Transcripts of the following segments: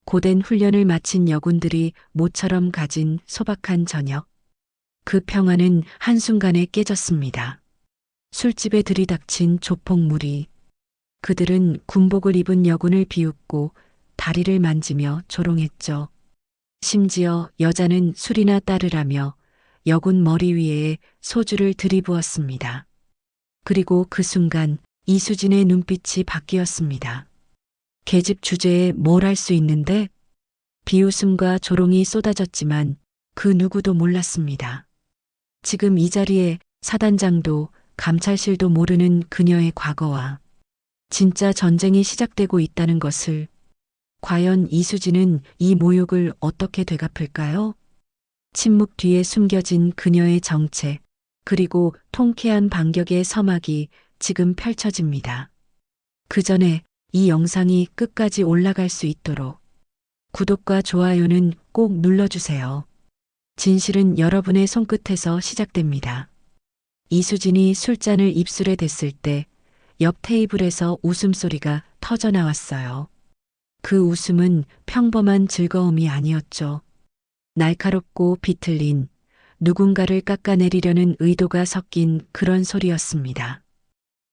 고된 훈련을 마친 여군들이 모처럼 가진 소박한 저녁. 그 평화는 한순간에 깨졌습니다. 술집에 들이닥친 조폭무리. 그들은 군복을 입은 여군을 비웃고 다리를 만지며 조롱했죠. 심지어 여자는 술이나 따르라며 여군 머리 위에 소주를 들이부었습니다. 그리고 그 순간 이수진의 눈빛이 바뀌었습니다. 계집 주제에 뭘 할 수 있는데? 비웃음과 조롱이 쏟아졌지만 그 누구도 몰랐습니다. 지금 이 자리에 사단장도 감찰실도 모르는 그녀의 과거와 진짜 전쟁이 시작되고 있다는 것을. 과연 이수진은 이 모욕을 어떻게 되갚을까요? 침묵 뒤에 숨겨진 그녀의 정체, 그리고 통쾌한 반격의 서막이 지금 펼쳐집니다. 그 전에 이 영상이 끝까지 올라갈 수 있도록 구독과 좋아요는 꼭 눌러주세요. 진실은 여러분의 손끝에서 시작됩니다. 이수진이 술잔을 입술에 댔을 때 옆 테이블에서 웃음소리가 터져 나왔어요. 그 웃음은 평범한 즐거움이 아니었죠. 날카롭고 비틀린, 누군가를 깎아내리려는 의도가 섞인 그런 소리였습니다.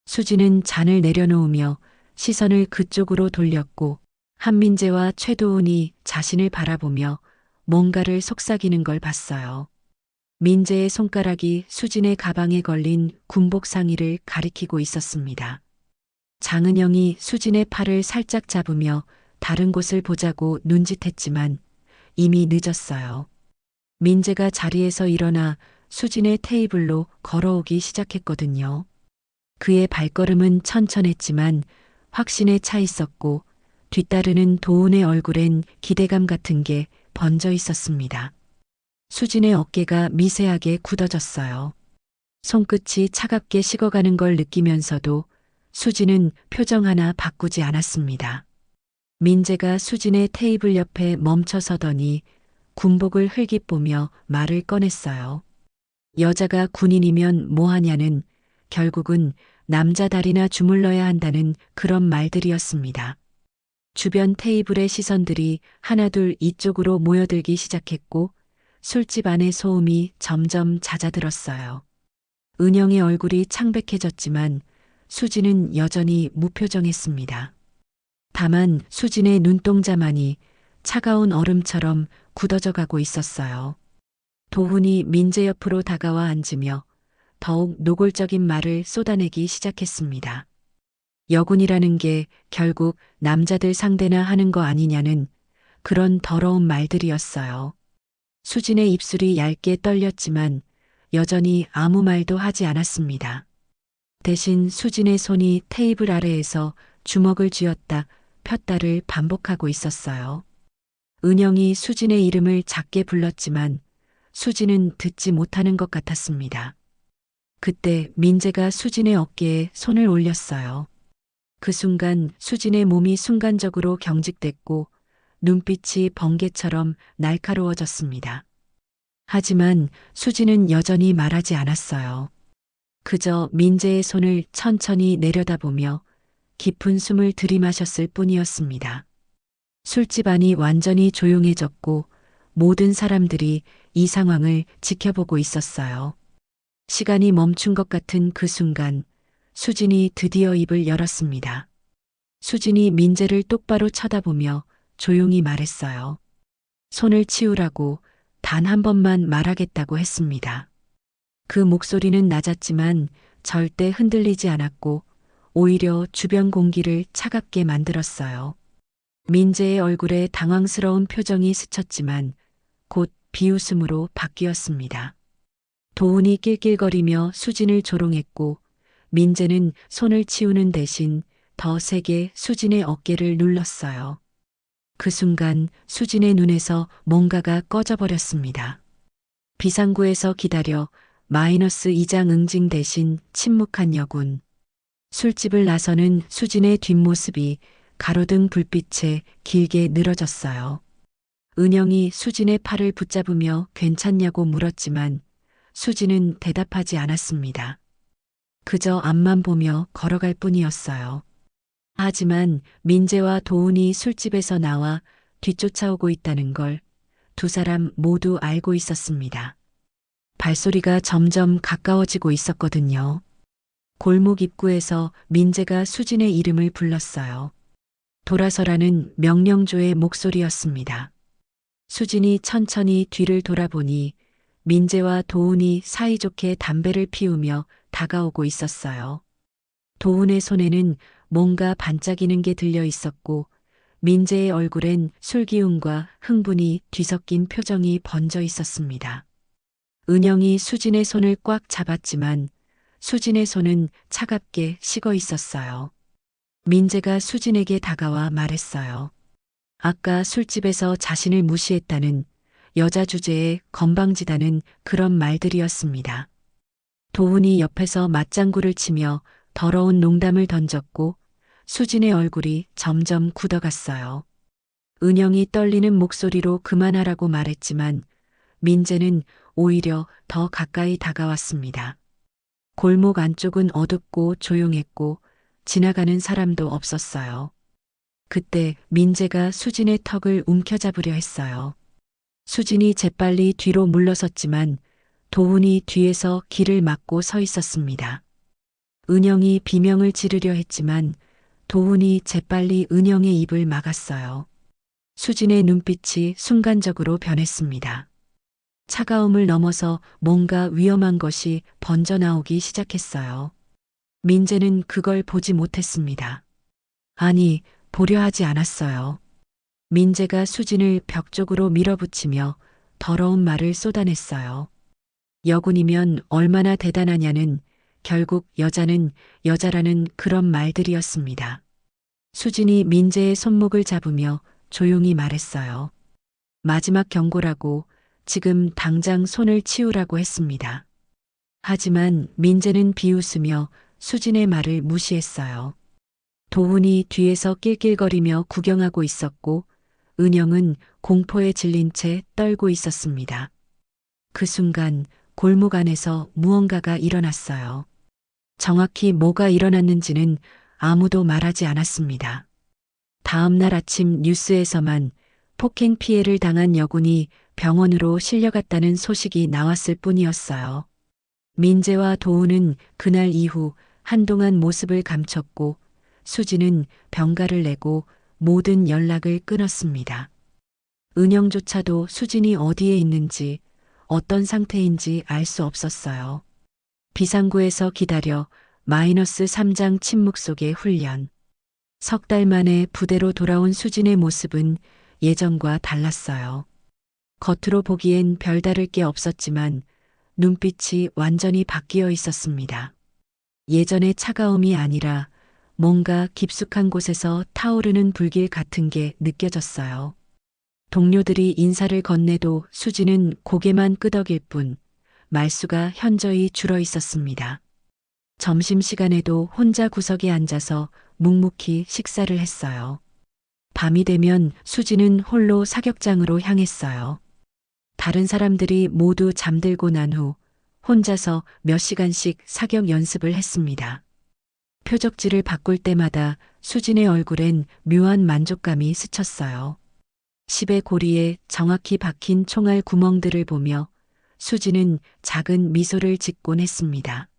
수진은 잔을 내려놓으며 시선을 그쪽으로 돌렸고 한민재와 최도훈이 자신을 바라보며 뭔가를 속삭이는 걸 봤어요. 민재의 손가락이 수진의 가방에 걸린 군복 상의를 가리키고 있었습니다. 장은영이 수진의 팔을 살짝 잡으며 다른 곳을 보자고 눈짓했지만 이미 늦었어요. 민재가 자리에서 일어나 수진의 테이블로 걸어오기 시작했거든요. 그의 발걸음은 천천했지만 확신에 차 있었고 뒤따르는 도훈의 얼굴엔 기대감 같은 게 번져 있었습니다. 수진의 어깨가 미세하게 굳어졌어요. 손끝이 차갑게 식어가는 걸 느끼면서도 수진은 표정 하나 바꾸지 않았습니다. 민재가 수진의 테이블 옆에 멈춰 서더니 군복을 흘깃보며 말을 꺼냈어요. 여자가 군인이면 뭐하냐는 결국은 남자 다리나 주물러야 한다는 그런 말들이었습니다. 주변 테이블의 시선들이 하나둘 이쪽으로 모여들기 시작했고 술집 안의 소음이 점점 잦아들었어요. 은영의 얼굴이 창백해졌지만 수진은 여전히 무표정했습니다. 다만 수진의 눈동자만이 차가운 얼음처럼 굳어져 가고 있었어요. 도훈이 민재 옆으로 다가와 앉으며 더욱 노골적인 말을 쏟아내기 시작했습니다. 여군이라는 게 결국 남자들 상대나 하는 거 아니냐는 그런 더러운 말들이었어요. 수진의 입술이 얇게 떨렸지만 여전히 아무 말도 하지 않았습니다. 대신 수진의 손이 테이블 아래에서 주먹을 쥐었다 폈다를 반복하고 있었어요. 은영이 수진의 이름을 작게 불렀지만 수진은 듣지 못하는 것 같았습니다. 그때 민재가 수진의 어깨에 손을 올렸어요. 그 순간 수진의 몸이 순간적으로 경직됐고 눈빛이 번개처럼 날카로워졌습니다. 하지만 수진은 여전히 말하지 않았어요. 그저 민재의 손을 천천히 내려다보며 깊은 숨을 들이마셨을 뿐이었습니다. 술집 안이 완전히 조용해졌고 모든 사람들이 이 상황을 지켜보고 있었어요. 시간이 멈춘 것 같은 그 순간 수진이 드디어 입을 열었습니다. 수진이 민재를 똑바로 쳐다보며 조용히 말했어요. 손을 치우라고 단 한 번만 말하겠다고 했습니다. 그 목소리는 낮았지만 절대 흔들리지 않았고 오히려 주변 공기를 차갑게 만들었어요. 민재의 얼굴에 당황스러운 표정이 스쳤지만 곧 비웃음으로 바뀌었습니다. 도훈이 낄낄거리며 수진을 조롱했고 민재는 손을 치우는 대신 더 세게 수진의 어깨를 눌렀어요. 그 순간 수진의 눈에서 뭔가가 꺼져버렸습니다. 비상구에서 기다려 -2장 응징 대신 침묵한 여군. 술집을 나서는 수진의 뒷모습이 가로등 불빛에 길게 늘어졌어요. 은영이 수진의 팔을 붙잡으며 괜찮냐고 물었지만 수진은 대답하지 않았습니다. 그저 앞만 보며 걸어갈 뿐이었어요. 하지만 민재와 도훈이 술집에서 나와 뒤쫓아오고 있다는 걸 두 사람 모두 알고 있었습니다. 발소리가 점점 가까워지고 있었거든요. 골목 입구에서 민재가 수진의 이름을 불렀어요. 돌아서라는 명령조의 목소리였습니다. 수진이 천천히 뒤를 돌아보니 민재와 도훈이 사이좋게 담배를 피우며 다가오고 있었어요. 도훈의 손에는 뭔가 반짝이는 게 들려 있었고 민재의 얼굴엔 술기운과 흥분이 뒤섞인 표정이 번져 있었습니다. 은영이 수진의 손을 꽉 잡았지만 수진의 손은 차갑게 식어 있었어요. 민재가 수진에게 다가와 말했어요. 아까 술집에서 자신을 무시했다는, 여자 주제에 건방지다는 그런 말들이었습니다. 도훈이 옆에서 맞장구를 치며 더러운 농담을 던졌고 수진의 얼굴이 점점 굳어갔어요. 은영이 떨리는 목소리로 그만하라고 말했지만 민재는 오히려 더 가까이 다가왔습니다. 골목 안쪽은 어둡고 조용했고 지나가는 사람도 없었어요. 그때 민재가 수진의 턱을 움켜잡으려 했어요. 수진이 재빨리 뒤로 물러섰지만 도훈이 뒤에서 길을 막고 서 있었습니다. 은영이 비명을 지르려 했지만 도훈이 재빨리 은영의 입을 막았어요. 수진의 눈빛이 순간적으로 변했습니다. 차가움을 넘어서 뭔가 위험한 것이 번져나오기 시작했어요. 민재는 그걸 보지 못했습니다. 아니, 보려 하지 않았어요. 민재가 수진을 벽 쪽으로 밀어붙이며 더러운 말을 쏟아냈어요. 여군이면 얼마나 대단하냐는, 결국 여자는 여자라는 그런 말들이었습니다. 수진이 민재의 손목을 잡으며 조용히 말했어요. 마지막 경고라고, 지금 당장 손을 치우라고 했습니다. 하지만 민재는 비웃으며 수진의 말을 무시했어요. 도훈이 뒤에서 낄낄거리며 구경하고 있었고 은영은 공포에 질린 채 떨고 있었습니다. 그 순간 골목 안에서 무언가가 일어났어요. 정확히 뭐가 일어났는지는 아무도 말하지 않았습니다. 다음 날 아침 뉴스에서만 폭행 피해를 당한 여군이 병원으로 실려갔다는 소식이 나왔을 뿐이었어요. 민재와 도훈은 그날 이후 한동안 모습을 감췄고 수지는 병가를 내고 모든 연락을 끊었습니다. 은영조차도 수진이 어디에 있는지 어떤 상태인지 알 수 없었어요. 비상구에서 기다려 -3장 침묵 속의 훈련. 석 달 만에 부대로 돌아온 수진의 모습은 예전과 달랐어요. 겉으로 보기엔 별다를 게 없었지만 눈빛이 완전히 바뀌어 있었습니다. 예전의 차가움이 아니라 뭔가 깊숙한 곳에서 타오르는 불길 같은 게 느껴졌어요. 동료들이 인사를 건네도 수지는 고개만 끄덕일 뿐 말수가 현저히 줄어 있었습니다. 점심시간에도 혼자 구석에 앉아서 묵묵히 식사를 했어요. 밤이 되면 수지는 홀로 사격장으로 향했어요. 다른 사람들이 모두 잠들고 난 후 혼자서 몇 시간씩 사격 연습을 했습니다. 표적지를 바꿀 때마다 수진의 얼굴엔 묘한 만족감이 스쳤어요. 십의 고리에 정확히 박힌 총알 구멍들을 보며 수진은 작은 미소를 짓곤 했습니다.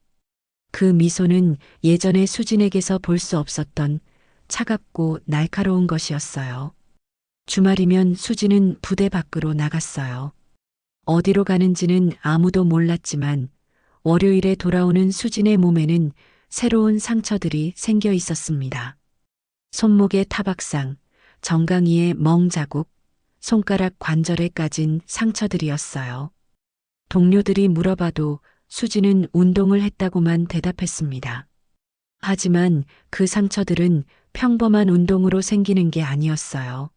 그 미소는 예전의 수진에게서 볼 수 없었던 차갑고 날카로운 것이었어요. 주말이면 수진은 부대 밖으로 나갔어요. 어디로 가는지는 아무도 몰랐지만 월요일에 돌아오는 수진의 몸에는 새로운 상처들이 생겨 있었습니다. 손목의 타박상, 정강이의 멍 자국, 손가락 관절에 까진 상처들이었어요. 동료들이 물어봐도 수진은 운동을 했다고만 대답했습니다. 하지만 그 상처들은 평범한 운동으로 생기는 게 아니었어요.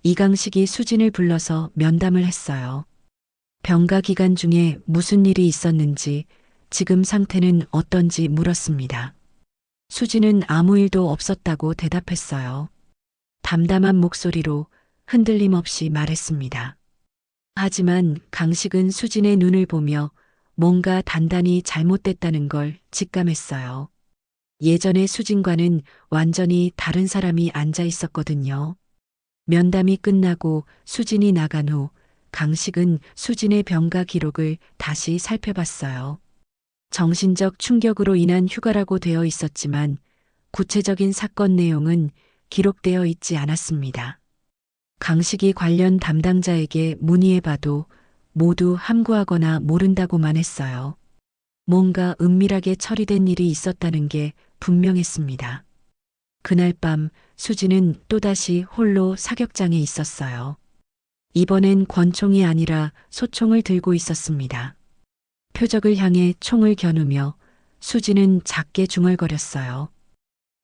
이강식이 수진을 불러서 면담을 했어요. 병가 기간 중에 무슨 일이 있었는지, 지금 상태는 어떤지 물었습니다. 수진은 아무 일도 없었다고 대답했어요. 담담한 목소리로 흔들림 없이 말했습니다. 하지만 강식은 수진의 눈을 보며 뭔가 단단히 잘못됐다는 걸 직감했어요. 예전의 수진과는 완전히 다른 사람이 앉아 있었거든요. 면담이 끝나고 수진이 나간 후 강식은 수진의 병가 기록을 다시 살펴봤어요. 정신적 충격으로 인한 휴가라고 되어 있었지만 구체적인 사건 내용은 기록되어 있지 않았습니다. 강식이 관련 담당자에게 문의해봐도 모두 함구하거나 모른다고만 했어요. 뭔가 은밀하게 처리된 일이 있었다는 게 분명했습니다. 그날 밤 수지는 또다시 홀로 사격장에 있었어요. 이번엔 권총이 아니라 소총을 들고 있었습니다. 표적을 향해 총을 겨누며 수지는 작게 중얼거렸어요.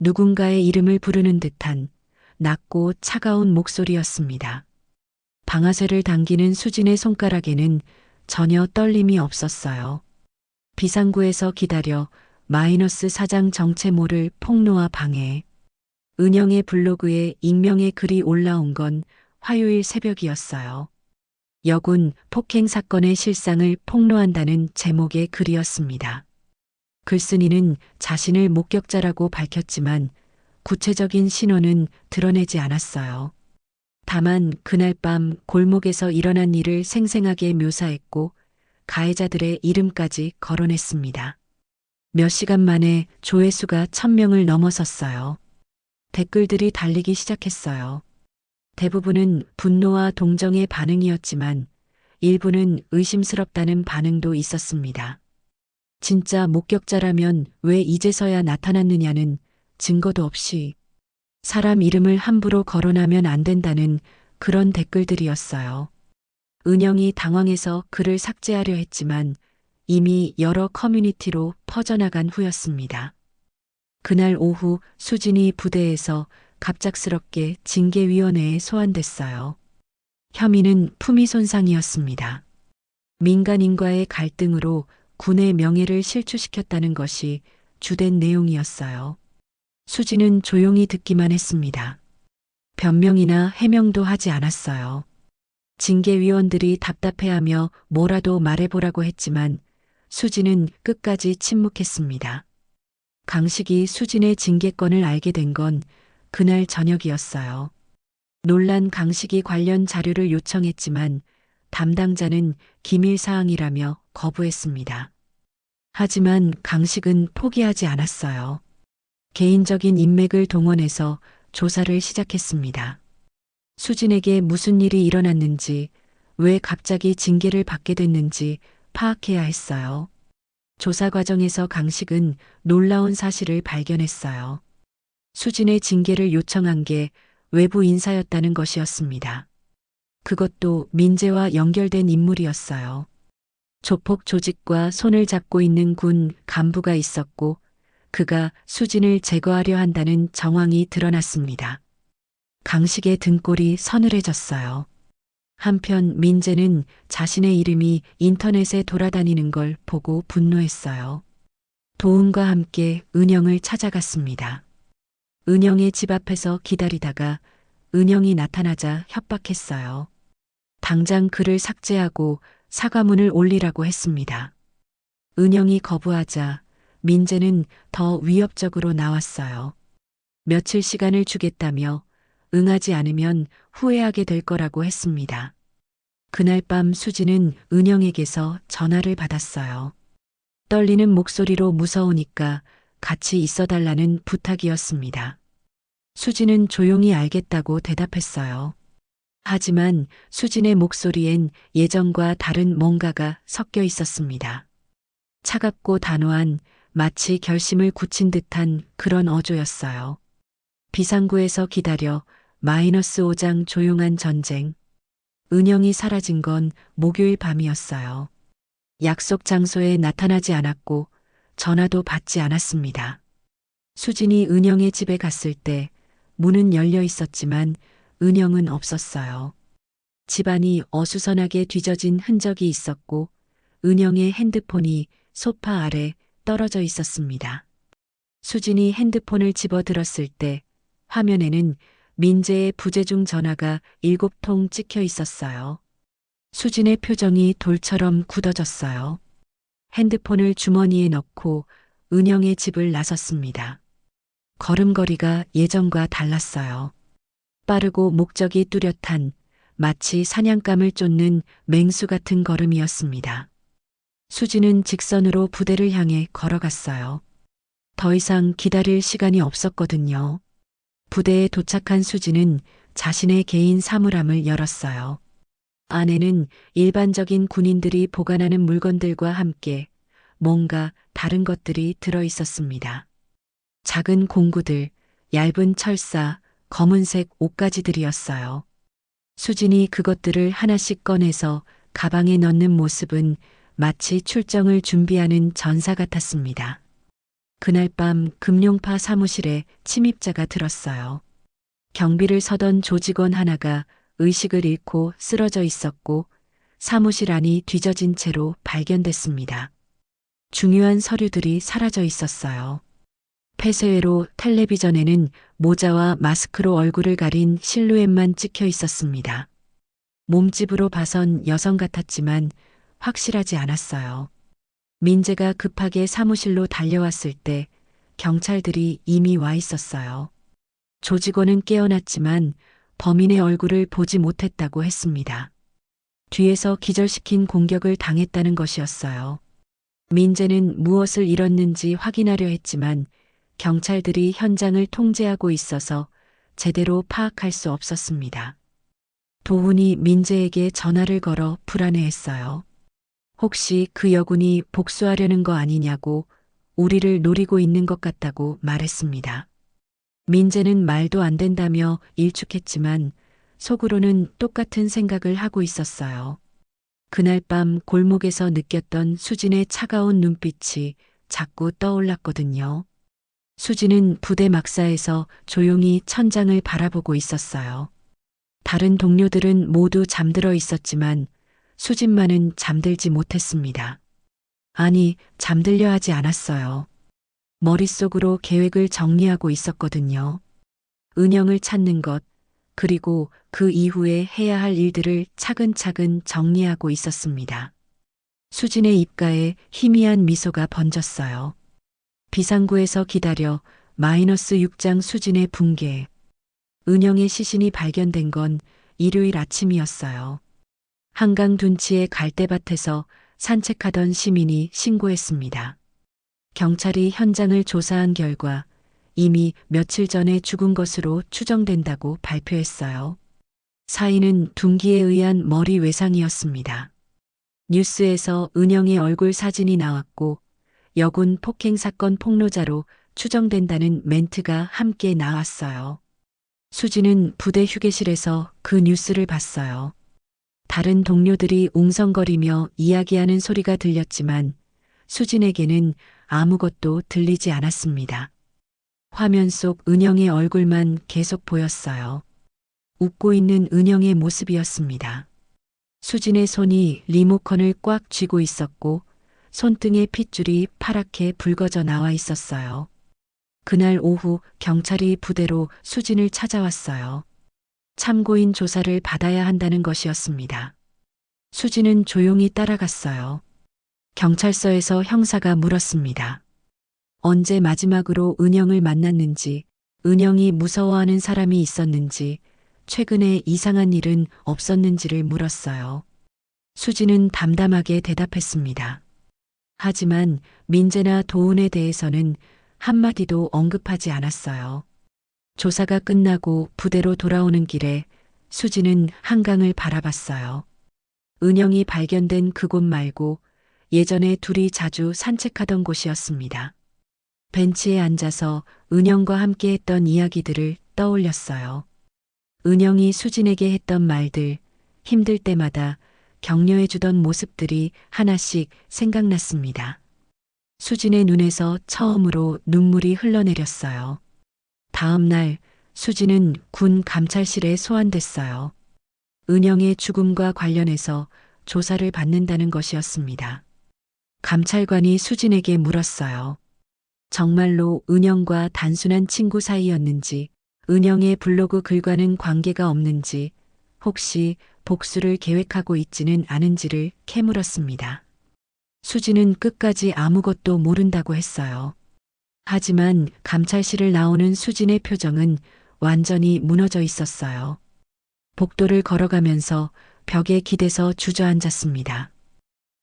누군가의 이름을 부르는 듯한 낮고 차가운 목소리였습니다. 방아쇠를 당기는 수진의 손가락에는 전혀 떨림이 없었어요. 비상구에서 기다려 -4장 정체모를 폭로와 방해. 은영의 블로그에 익명의 글이 올라온 건 화요일 새벽이었어요. 여군 폭행 사건의 실상을 폭로한다는 제목의 글이었습니다. 글쓴이는 자신을 목격자라고 밝혔지만 구체적인 신원은 드러내지 않았어요. 다만 그날 밤 골목에서 일어난 일을 생생하게 묘사했고 가해자들의 이름까지 거론했습니다. 몇 시간 만에 조회수가 1000명을 넘어섰어요. 댓글들이 달리기 시작했어요. 대부분은 분노와 동정의 반응이었지만 일부는 의심스럽다는 반응도 있었습니다. 진짜 목격자라면 왜 이제서야 나타났느냐는 증거도 없이 사람 이름을 함부로 거론하면 안 된다는 그런 댓글들이었어요. 은영이 당황해서 글을 삭제하려 했지만 이미 여러 커뮤니티로 퍼져나간 후였습니다. 그날 오후 수진이 부대에서 갑작스럽게 징계위원회에 소환됐어요. 혐의는 품위 손상이었습니다. 민간인과의 갈등으로 군의 명예를 실추시켰다는 것이 주된 내용이었어요. 수진은 조용히 듣기만 했습니다. 변명이나 해명도 하지 않았어요. 징계위원들이 답답해하며 뭐라도 말해보라고 했지만 수진은 끝까지 침묵했습니다. 강식이 수진의 징계권을 알게 된 건 그날 저녁이었어요. 논란 강식이 관련 자료를 요청했지만 담당자는 기밀사항이라며 거부했습니다. 하지만 강식은 포기하지 않았어요. 개인적인 인맥을 동원해서 조사를 시작했습니다. 수진에게 무슨 일이 일어났는지, 왜 갑자기 징계를 받게 됐는지 파악해야 했어요. 조사 과정에서 강식은 놀라운 사실을 발견했어요. 수진의 징계를 요청한 게 외부 인사였다는 것이었습니다. 그것도 민재와 연결된 인물이었어요. 조폭 조직과 손을 잡고 있는 군 간부가 있었고 그가 수진을 제거하려 한다는 정황이 드러났습니다. 강식의 등골이 서늘해졌어요. 한편 민재는 자신의 이름이 인터넷에 돌아다니는 걸 보고 분노했어요. 도훈과 함께 은영을 찾아갔습니다. 은영의 집 앞에서 기다리다가 은영이 나타나자 협박했어요. 당장 글을 삭제하고 사과문을 올리라고 했습니다. 은영이 거부하자 민재는 더 위협적으로 나왔어요. 며칠 시간을 주겠다며 응하지 않으면 후회하게 될 거라고 했습니다. 그날 밤 수지는 은영에게서 전화를 받았어요. 떨리는 목소리로 무서우니까 같이 있어달라는 부탁이었습니다. 수지는 조용히 알겠다고 대답했어요. 하지만 수진의 목소리엔 예전과 다른 뭔가가 섞여 있었습니다. 차갑고 단호한 마치 결심을 굳힌 듯한 그런 어조였어요. 비상구에서 기다려 -5장 조용한 전쟁. 은영이 사라진 건 목요일 밤이었어요. 약속 장소에 나타나지 않았고 전화도 받지 않았습니다. 수진이 은영의 집에 갔을 때 문은 열려 있었지만 은영은 없었어요. 집안이 어수선하게 뒤져진 흔적이 있었고 은영의 핸드폰이 소파 아래 떨어져 있었습니다. 수진이 핸드폰을 집어들었을 때 화면에는 민재의 부재중 전화가 7통 찍혀 있었어요. 수진의 표정이 돌처럼 굳어졌어요. 핸드폰을 주머니에 넣고 은영의 집을 나섰습니다. 걸음걸이가 예전과 달랐어요. 빠르고 목적이 뚜렷한 마치 사냥감을 쫓는 맹수 같은 걸음이었습니다. 수지는 직선으로 부대를 향해 걸어갔어요. 더 이상 기다릴 시간이 없었거든요. 부대에 도착한 수지는 자신의 개인 사물함을 열었어요. 안에는 일반적인 군인들이 보관하는 물건들과 함께 뭔가 다른 것들이 들어 있었습니다. 작은 공구들, 얇은 철사, 검은색 옷가지들이었어요. 수진이 그것들을 하나씩 꺼내서 가방에 넣는 모습은 마치 출정을 준비하는 전사 같았습니다. 그날 밤 금룡파 사무실에 침입자가 들었어요. 경비를 서던 조직원 하나가 의식을 잃고 쓰러져 있었고 사무실 안이 뒤져진 채로 발견됐습니다. 중요한 서류들이 사라져 있었어요. 폐쇄회로 텔레비전에는 모자와 마스크로 얼굴을 가린 실루엣만 찍혀 있었습니다. 몸집으로 봐선 여성 같았지만 확실하지 않았어요. 민재가 급하게 사무실로 달려왔을 때 경찰들이 이미 와 있었어요. 조직원은 깨어났지만 범인의 얼굴을 보지 못했다고 했습니다. 뒤에서 기절시킨 공격을 당했다는 것이었어요. 민재는 무엇을 잃었는지 확인하려 했지만 경찰들이 현장을 통제하고 있어서 제대로 파악할 수 없었습니다. 도훈이 민재에게 전화를 걸어 불안해했어요. 혹시 그 여군이 복수하려는 거 아니냐고 우리를 노리고 있는 것 같다고 말했습니다. 민재는 말도 안 된다며 일축했지만 속으로는 똑같은 생각을 하고 있었어요. 그날 밤 골목에서 느꼈던 수진의 차가운 눈빛이 자꾸 떠올랐거든요. 수진은 부대 막사에서 조용히 천장을 바라보고 있었어요. 다른 동료들은 모두 잠들어 있었지만 수진만은 잠들지 못했습니다. 아니, 잠들려 하지 않았어요. 머릿속으로 계획을 정리하고 있었거든요. 은영을 찾는 것, 그리고 그 이후에 해야 할 일들을 차근차근 정리하고 있었습니다. 수진의 입가에 희미한 미소가 번졌어요. 비상구에서 기다려 -6장 수진의 붕괴. 은영의 시신이 발견된 건 일요일 아침이었어요. 한강 둔치의 갈대밭에서 산책하던 시민이 신고했습니다. 경찰이 현장을 조사한 결과 이미 며칠 전에 죽은 것으로 추정된다고 발표했어요. 사인은 둔기에 의한 머리 외상이었습니다. 뉴스에서 은영의 얼굴 사진이 나왔고 여군 폭행 사건 폭로자로 추정된다는 멘트가 함께 나왔어요. 수지는 부대 휴게실에서 그 뉴스를 봤어요. 다른 동료들이 웅성거리며 이야기하는 소리가 들렸지만 수진에게는 아무것도 들리지 않았습니다. 화면 속 은영의 얼굴만 계속 보였어요. 웃고 있는 은영의 모습이었습니다. 수진의 손이 리모컨을 꽉 쥐고 있었고 손등에 핏줄이 파랗게 붉어져 나와 있었어요. 그날 오후 경찰이 부대로 수진을 찾아왔어요. 참고인 조사를 받아야 한다는 것이었습니다. 수진은 조용히 따라갔어요. 경찰서에서 형사가 물었습니다. 언제 마지막으로 은영을 만났는지, 은영이 무서워하는 사람이 있었는지, 최근에 이상한 일은 없었는지를 물었어요. 수진은 담담하게 대답했습니다. 하지만 민재나 도훈에 대해서는 한마디도 언급하지 않았어요. 조사가 끝나고 부대로 돌아오는 길에 수진은 한강을 바라봤어요. 은영이 발견된 그곳 말고 예전에 둘이 자주 산책하던 곳이었습니다. 벤치에 앉아서 은영과 함께 했던 이야기들을 떠올렸어요. 은영이 수진에게 했던 말들, 힘들 때마다 격려해주던 모습들이 하나씩 생각났습니다. 수진의 눈에서 처음으로 눈물이 흘러내렸어요. 다음 날 수진은 군 감찰실에 소환됐어요. 은영의 죽음과 관련해서 조사를 받는다는 것이었습니다. 감찰관이 수진에게 물었어요. 정말로 은영과 단순한 친구 사이였는지, 은영의 블로그 글과는 관계가 없는지, 혹시 복수를 계획하고 있지는 않은지를 캐물었습니다. 수진은 끝까지 아무것도 모른다고 했어요. 하지만 감찰실을 나오는 수진의 표정은 완전히 무너져 있었어요. 복도를 걸어가면서 벽에 기대서 주저앉았습니다.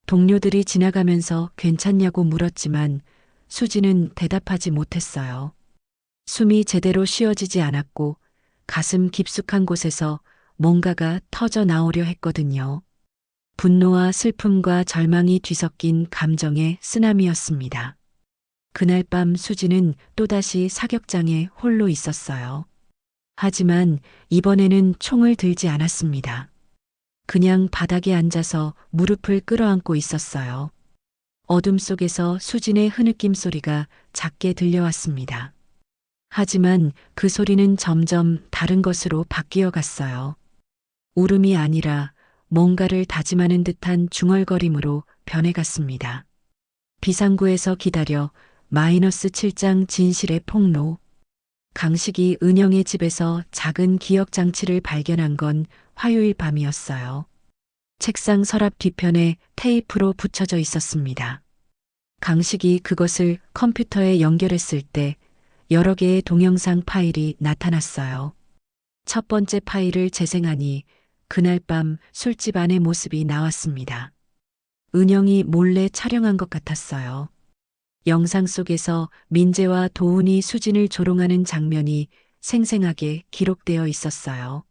동료들이 지나가면서 괜찮냐고 물었지만 수지는 대답하지 못했어요. 숨이 제대로 쉬어지지 않았고 가슴 깊숙한 곳에서 뭔가가 터져 나오려 했거든요. 분노와 슬픔과 절망이 뒤섞인 감정의 쓰나미였습니다. 그날 밤 수지는 또다시 사격장에 홀로 있었어요. 하지만 이번에는 총을 들지 않았습니다. 그냥 바닥에 앉아서 무릎을 끌어안고 있었어요. 어둠 속에서 수진의 흐느낌 소리가 작게 들려왔습니다. 하지만 그 소리는 점점 다른 것으로 바뀌어 갔어요. 울음이 아니라 뭔가를 다짐하는 듯한 중얼거림으로 변해갔습니다. 비상구에서 기다려 -7장 진실의 폭로. 강식이 은영의 집에서 작은 기억 장치를 발견한 건 화요일 밤이었어요. 책상 서랍 뒤편에 테이프로 붙여져 있었습니다. 강식이 그것을 컴퓨터에 연결했을 때 여러 개의 동영상 파일이 나타났어요. 첫 번째 파일을 재생하니 그날 밤 술집 안의 모습이 나왔습니다. 은영이 몰래 촬영한 것 같았어요. 영상 속에서 민재와 도훈이 수진을 조롱하는 장면이 생생하게 기록되어 있었어요.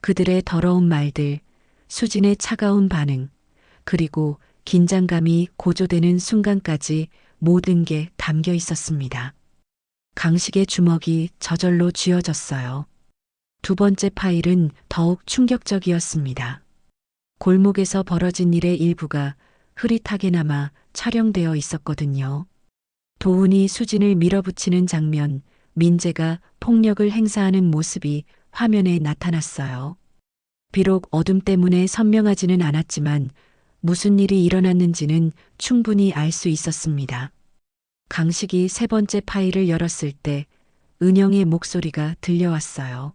그들의 더러운 말들, 수진의 차가운 반응, 그리고 긴장감이 고조되는 순간까지 모든 게 담겨 있었습니다. 강식의 주먹이 저절로 쥐어졌어요. 두 번째 파일은 더욱 충격적이었습니다. 골목에서 벌어진 일의 일부가 흐릿하게나마 촬영되어 있었거든요. 도훈이 수진을 밀어붙이는 장면, 민재가 폭력을 행사하는 모습이 화면에 나타났어요. 비록 어둠 때문에 선명하지는 않았지만 무슨 일이 일어났는지는 충분히 알 수 있었습니다. 강식이 세 번째 파일을 열었을 때 은영의 목소리가 들려왔어요.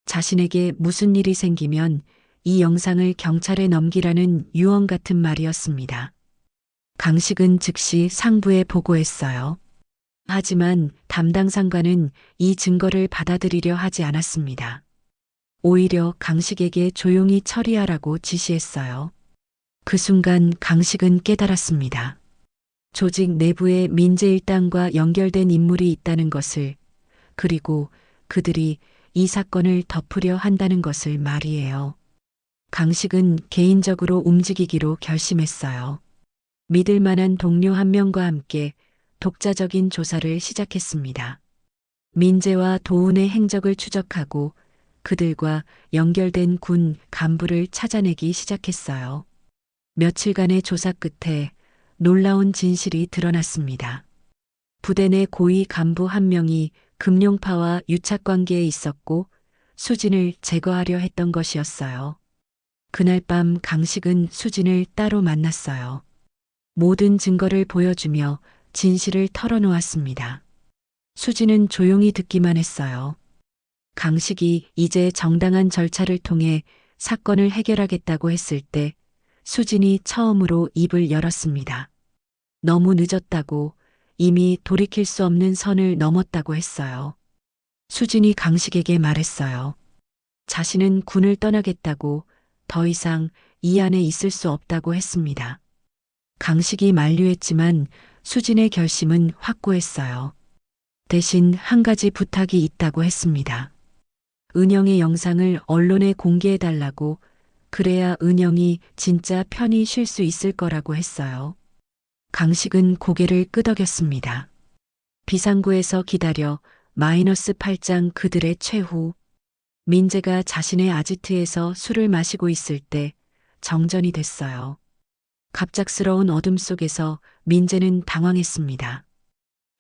자신에게 무슨 일이 생기면 이 영상을 경찰에 넘기라는 유언 같은 말이었습니다. 강식은 즉시 상부에 보고했어요. 하지만 담당 상관은 이 증거를 받아들이려 하지 않았습니다. 오히려 강식에게 조용히 처리하라고 지시했어요. 그 순간 강식은 깨달았습니다. 조직 내부에 민재 일당과 연결된 인물이 있다는 것을, 그리고 그들이 이 사건을 덮으려 한다는 것을 말이에요. 강식은 개인적으로 움직이기로 결심했어요. 믿을 만한 동료 한 명과 함께 독자적인 조사를 시작했습니다. 민재와 도훈의 행적을 추적하고 그들과 연결된 군 간부를 찾아내기 시작했어요. 며칠간의 조사 끝에 놀라운 진실이 드러났습니다. 부대 내 고위 간부 한 명이 금룡파와 유착 관계에 있었고 수진을 제거하려 했던 것이었어요. 그날 밤 강식은 수진을 따로 만났어요. 모든 증거를 보여주며 진실을 털어놓았습니다. 수진은 조용히 듣기만 했어요. 강식이 이제 정당한 절차를 통해 사건을 해결하겠다고 했을 때 수진이 처음으로 입을 열었습니다. 너무 늦었다고, 이미 돌이킬 수 없는 선을 넘었다고 했어요. 수진이 강식에게 말했어요. 자신은 군을 떠나겠다고, 더 이상 이 안에 있을 수 없다고 했습니다. 강식이 만류했지만 수진의 결심은 확고했어요. 대신 한 가지 부탁이 있다고 했습니다. 은영의 영상을 언론에 공개해달라고, 그래야 은영이 진짜 편히 쉴 수 있을 거라고 했어요. 강식은 고개를 끄덕였습니다. 비상구에서 기다려 -8장 그들의 최후. 민재가 자신의 아지트에서 술을 마시고 있을 때 정전이 됐어요. 갑작스러운 어둠 속에서 민재는 당황했습니다.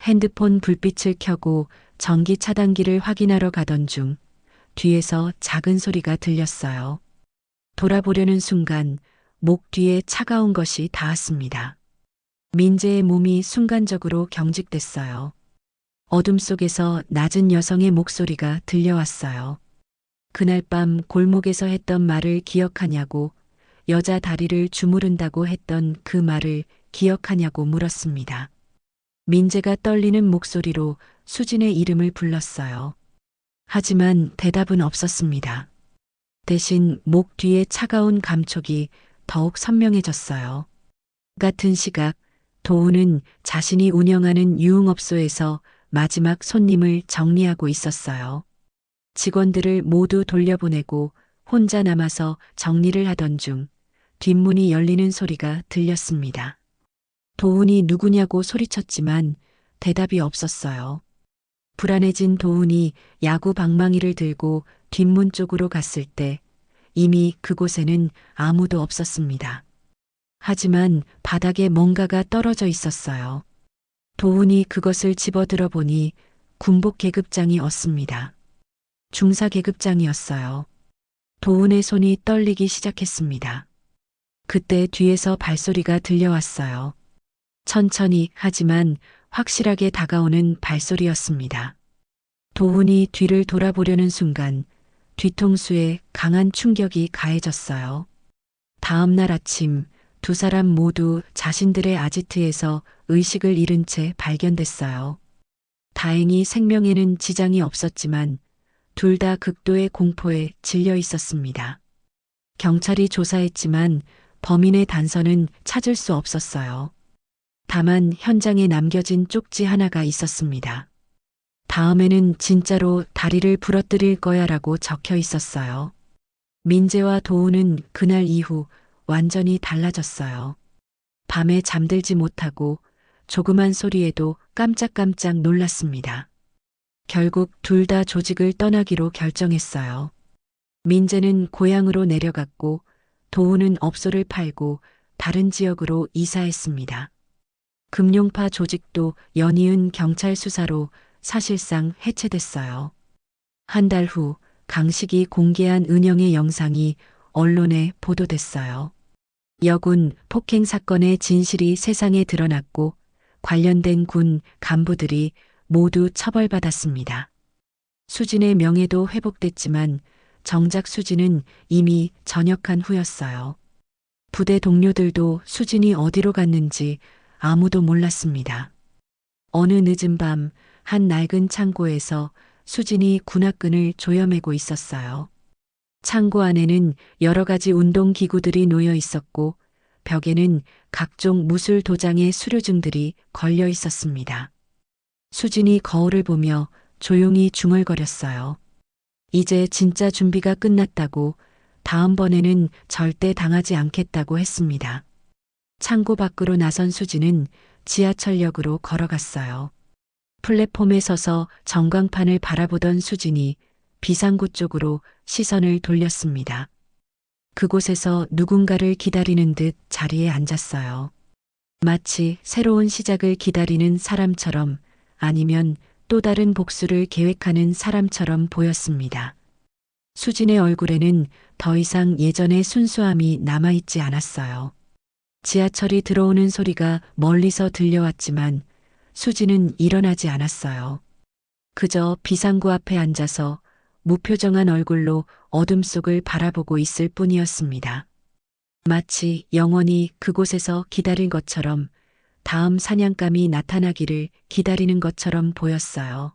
핸드폰 불빛을 켜고 전기 차단기를 확인하러 가던 중 뒤에서 작은 소리가 들렸어요. 돌아보려는 순간 목 뒤에 차가운 것이 닿았습니다. 민재의 몸이 순간적으로 경직됐어요. 어둠 속에서 낮은 여성의 목소리가 들려왔어요. 그날 밤 골목에서 했던 말을 기억하냐고, 여자 다리를 주무른다고 했던 그 말을 기억하냐고 물었습니다. 민재가 떨리는 목소리로 수진의 이름을 불렀어요. 하지만 대답은 없었습니다. 대신 목 뒤에 차가운 감촉이 더욱 선명해졌어요. 같은 시각 도우는 자신이 운영하는 유흥업소에서 마지막 손님을 정리하고 있었어요. 직원들을 모두 돌려보내고 혼자 남아서 정리를 하던 중 뒷문이 열리는 소리가 들렸습니다. 도훈이 누구냐고 소리쳤지만 대답이 없었어요. 불안해진 도훈이 야구 방망이를 들고 뒷문 쪽으로 갔을 때 이미 그곳에는 아무도 없었습니다. 하지만 바닥에 뭔가가 떨어져 있었어요. 도훈이 그것을 집어들어 보니 군복 계급장이었습니다. 중사 계급장이었어요. 도훈의 손이 떨리기 시작했습니다. 그때 뒤에서 발소리가 들려왔어요. 천천히 하지만 확실하게 다가오는 발소리였습니다. 도훈이 뒤를 돌아보려는 순간 뒤통수에 강한 충격이 가해졌어요. 다음 날 아침 두 사람 모두 자신들의 아지트에서 의식을 잃은 채 발견됐어요. 다행히 생명에는 지장이 없었지만 둘 다 극도의 공포에 질려 있었습니다. 경찰이 조사했지만 범인의 단서는 찾을 수 없었어요. 다만 현장에 남겨진 쪽지 하나가 있었습니다. 다음에는 진짜로 다리를 부러뜨릴 거야라고 적혀 있었어요. 민재와 도우는 그날 이후 완전히 달라졌어요. 밤에 잠들지 못하고 조그만 소리에도 깜짝깜짝 놀랐습니다. 결국 둘 다 조직을 떠나기로 결정했어요. 민재는 고향으로 내려갔고 도우는 업소를 팔고 다른 지역으로 이사했습니다. 금융파 조직도 연이은 경찰 수사로 사실상 해체됐어요. 한 달 후 강식이 공개한 은영의 영상이 언론에 보도됐어요. 여군 폭행 사건의 진실이 세상에 드러났고 관련된 군 간부들이 모두 처벌받았습니다. 수진의 명예도 회복됐지만 정작 수진은 이미 전역한 후였어요. 부대 동료들도 수진이 어디로 갔는지 아무도 몰랐습니다. 어느 늦은 밤 한 낡은 창고에서 수진이 군화끈을 조여매고 있었어요. 창고 안에는 여러 가지 운동기구들이 놓여 있었고 벽에는 각종 무술 도장의 수료증들이 걸려 있었습니다. 수진이 거울을 보며 조용히 중얼거렸어요. 이제 진짜 준비가 끝났다고, 다음번에는 절대 당하지 않겠다고 했습니다. 창고 밖으로 나선 수진은 지하철역으로 걸어갔어요. 플랫폼에 서서 전광판을 바라보던 수진이 비상구 쪽으로 시선을 돌렸습니다. 그곳에서 누군가를 기다리는 듯 자리에 앉았어요. 마치 새로운 시작을 기다리는 사람처럼, 아니면 또 다른 복수를 계획하는 사람처럼 보였습니다. 수진의 얼굴에는 더 이상 예전의 순수함이 남아있지 않았어요. 지하철이 들어오는 소리가 멀리서 들려왔지만 수진은 일어나지 않았어요. 그저 비상구 앞에 앉아서 무표정한 얼굴로 어둠 속을 바라보고 있을 뿐이었습니다. 마치 영원히 그곳에서 기다린 것처럼, 다음 사냥감이 나타나기를 기다리는 것처럼 보였어요.